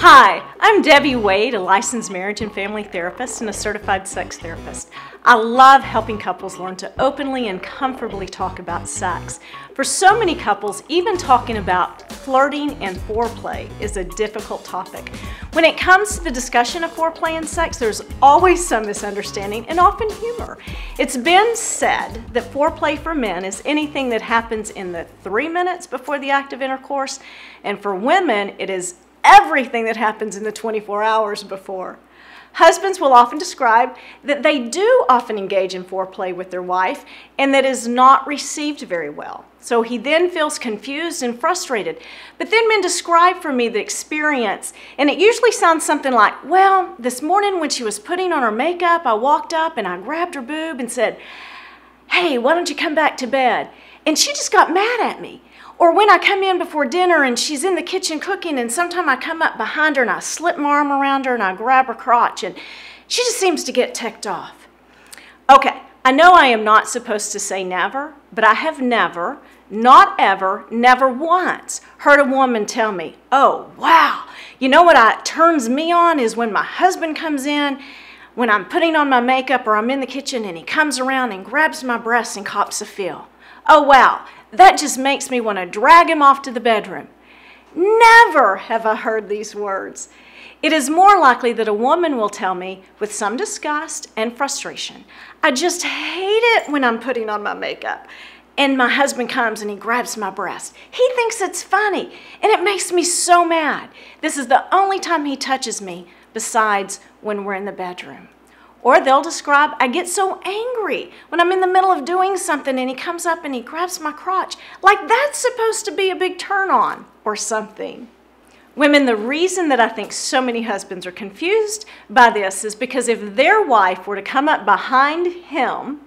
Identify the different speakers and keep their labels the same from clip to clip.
Speaker 1: Hi, I'm Debbie Wade, a licensed marriage and family therapist and a certified sex therapist. I love helping couples learn to openly and comfortably talk about sex. For so many couples, even talking about flirting and foreplay is a difficult topic. When it comes to the discussion of foreplay and sex, there's always some misunderstanding and often humor. It's been said that foreplay for men is anything that happens in the 3 minutes before the act of intercourse, and for women, it is everything that happens in the 24 hours before. Husbands will often describe that they do often engage in foreplay with their wife and that is not received very well. So he then feels confused and frustrated. But then men describe for me the experience, and it usually sounds something like, well, this morning when she was putting on her makeup, I walked up and I grabbed her boob and said, hey, why don't you come back to bed? And she just got mad at me. Or when I come in before dinner and she's in the kitchen cooking, and sometime I come up behind her and I slip my arm around her and I grab her crotch and she just seems to get ticked off. Okay, I know I am not supposed to say never, but I have never, not ever, never once heard a woman tell me, oh, wow, you know what turns me on is when my husband comes in, when I'm putting on my makeup or I'm in the kitchen and he comes around and grabs my breasts and cops a feel. Oh, wow. That just makes me want to drag him off to the bedroom. Never have I heard these words. It is more likely that a woman will tell me with some disgust and frustration, I just hate it when I'm putting on my makeup and my husband comes and he grabs my breast. He thinks it's funny and it makes me so mad. This is the only time he touches me besides when we're in the bedroom. Or they'll describe, I get so angry when I'm in the middle of doing something and he comes up and he grabs my crotch. Like that's supposed to be a big turn on or something. Women, the reason that I think so many husbands are confused by this is because if their wife were to come up behind him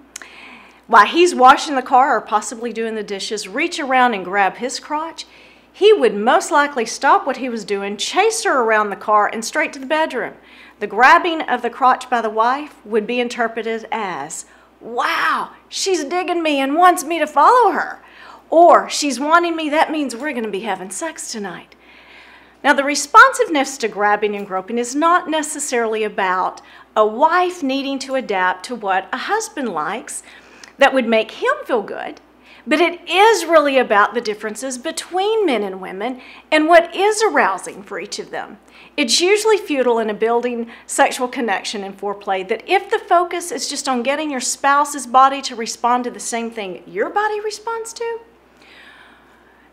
Speaker 1: while he's washing the car or possibly doing the dishes, reach around and grab his crotch, he would most likely stop what he was doing, chase her around the car and straight to the bedroom. The grabbing of the crotch by the wife would be interpreted as, wow, she's digging me and wants me to follow her. Or she's wanting me, that means we're going to be having sex tonight. Now, the responsiveness to grabbing and groping is not necessarily about a wife needing to adapt to what a husband likes that would make him feel good. But it is really about the differences between men and women and what is arousing for each of them. It's usually futile in a building sexual connection and foreplay that if the focus is just on getting your spouse's body to respond to the same thing your body responds to,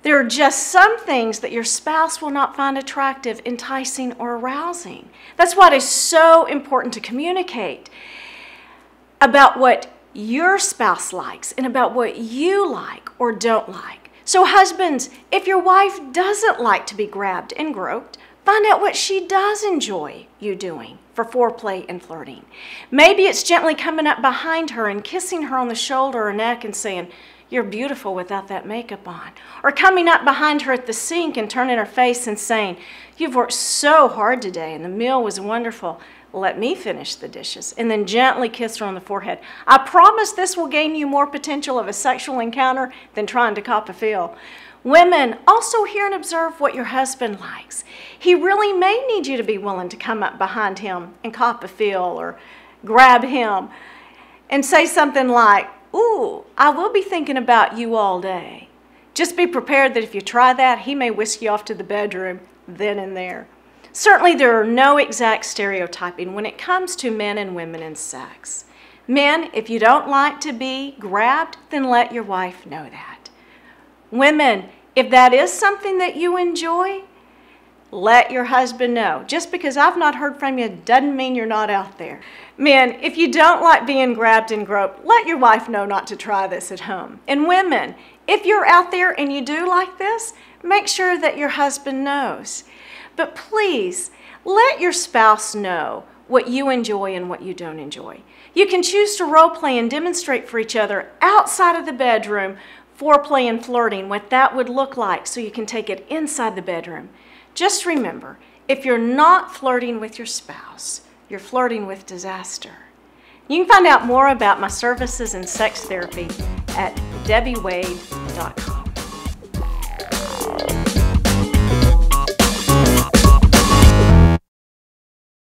Speaker 1: there are just some things that your spouse will not find attractive, enticing, or arousing. That's why it is so important to communicate about what your spouse likes and about what you like or don't like. So husbands, if your wife doesn't like to be grabbed and groped, find out what she does enjoy you doing for foreplay and flirting. Maybe it's gently coming up behind her and kissing her on the shoulder or neck and saying, you're beautiful without that makeup on. Or coming up behind her at the sink and turning her face and saying, you've worked so hard today and the meal was wonderful. Let me finish the dishes, and then gently kiss her on the forehead. I promise this will gain you more potential of a sexual encounter than trying to cop a feel. Women, also hear and observe what your husband likes. He really may need you to be willing to come up behind him and cop a feel or grab him and say something like, ooh, I will be thinking about you all day. Just be prepared that if you try that, he may whisk you off to the bedroom then and there. Certainly, there are no exact stereotyping when it comes to men and women in sex. Men, if you don't like to be grabbed, then let your wife know that. Women, if that is something that you enjoy, let your husband know. Just because I've not heard from you doesn't mean you're not out there. Men, if you don't like being grabbed and groped, let your wife know not to try this at home. And women, if you're out there and you do like this, make sure that your husband knows. But please, let your spouse know what you enjoy and what you don't enjoy. You can choose to role play and demonstrate for each other outside of the bedroom, foreplay and flirting, what that would look like so you can take it inside the bedroom. Just remember, if you're not flirting with your spouse, you're flirting with disaster. You can find out more about my services in sex therapy at debbiewade.com.